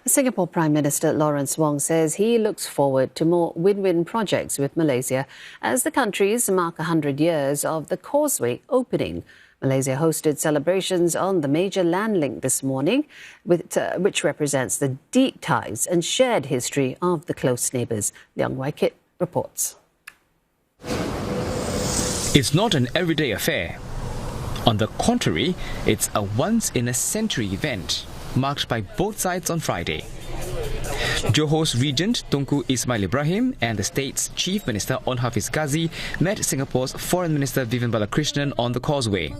Singapore Prime Minister Lawrence Wong says he looks forward to more win-win projects with Malaysia as the countries mark 100 years of the Causeway opening. Malaysia hosted celebrations on the major land link this morning, which represents the deep ties and shared history of the close neighbours. Leong Wai Kit reports. It's not an everyday affair. On the contrary, it's a once-in-a-century event, marked by both sides on Friday. Johor's Regent Tunku Ismail Ibrahim and the state's Chief Minister Onn Hafiz Ghazi met Singapore's Foreign Minister Vivian Balakrishnan on the Causeway.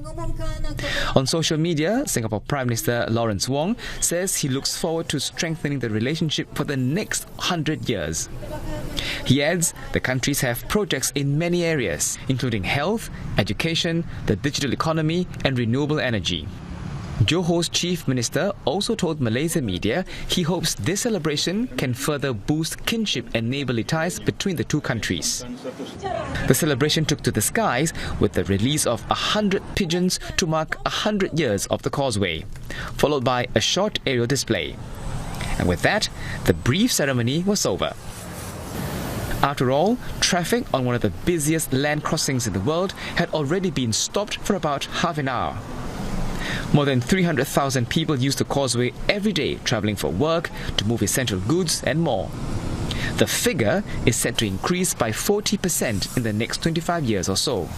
On social media, Singapore Prime Minister Lawrence Wong says he looks forward to strengthening the relationship for the next 100 years. He adds the countries have projects in many areas, including health, education, the digital economy and renewable energy. Johor's Chief Minister also told Malaysia media he hopes this celebration can further boost kinship and neighbourly ties between the two countries. The celebration took to the skies with the release of 100 pigeons to mark 100 years of the Causeway, followed by a short aerial display. And with that, the brief ceremony was over. After all, traffic on one of the busiest land crossings in the world had already been stopped for about half an hour. More than 300,000 people use the Causeway every day, travelling for work, to move essential goods and more. The figure is set to increase by 40% in the next 25 years or so.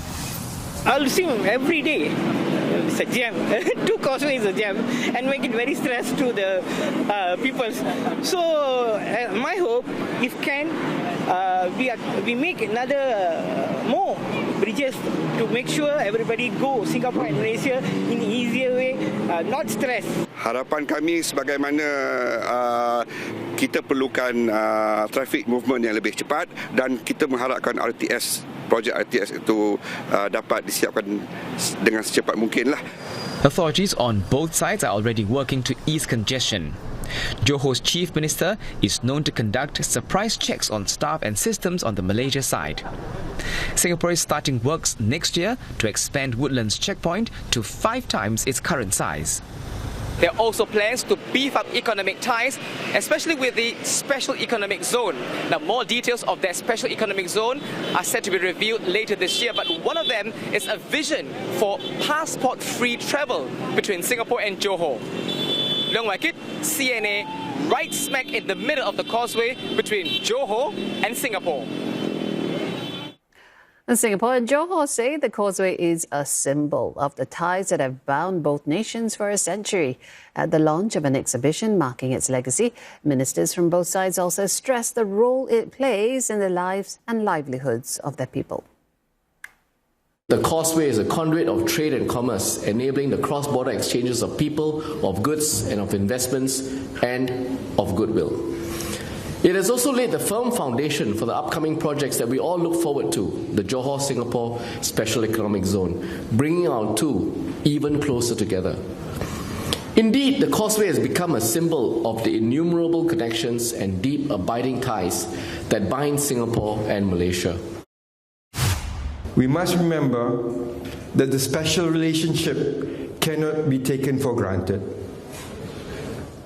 I'll see him every day. It's a jam. Two Causeway is a jam and make it very stressful to the people. So my hope, if can, we make another more bridges to make sure everybody go Singapore and Malaysia in easier way, not stress. Harapan kami sebagaimana kita perlukan traffic movement yang lebih cepat dan kita mengharapkan projek RTS itu dapat disiapkan dengan secepat mungkinlah. Authorities on both sides are already working to ease congestion. Johor's Chief Minister is known to conduct surprise checks on staff and systems on the Malaysia side. Singapore is starting works next year to expand Woodlands checkpoint to 5 times its current size. There are also plans to beef up economic ties, especially with the Special Economic Zone. Now, more details of that Special Economic Zone are set to be revealed later this year, but one of them is a vision for passport-free travel between Singapore and Johor. Leong Wai Kit, CNA, right smack in the middle of the Causeway between Johor and Singapore. And Singapore and Johor say the Causeway is a symbol of the ties that have bound both nations for a century. At the launch of an exhibition marking its legacy, ministers from both sides also stressed the role it plays in the lives and livelihoods of their people. The Causeway is a conduit of trade and commerce, enabling the cross-border exchanges of people, of goods and of investments, and of goodwill. It has also laid the firm foundation for the upcoming projects that we all look forward to, the Johor-Singapore Special Economic Zone, bringing our two even closer together. Indeed, the Causeway has become a symbol of the innumerable connections and deep abiding ties that bind Singapore and Malaysia. We must remember that the special relationship cannot be taken for granted,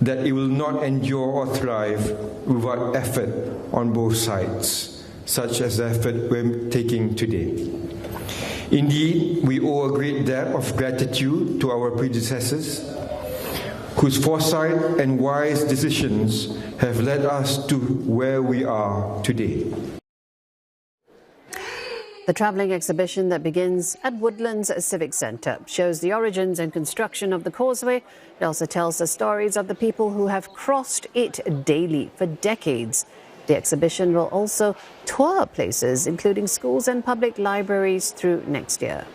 that it will not endure or thrive without effort on both sides, such as the effort we're taking today. Indeed, we owe a great debt of gratitude to our predecessors, whose foresight and wise decisions have led us to where we are today. The travelling exhibition that begins at Woodlands Civic Centre shows the origins and construction of the Causeway. It also tells the stories of the people who have crossed it daily for decades. The exhibition will also tour places, including schools and public libraries, through next year.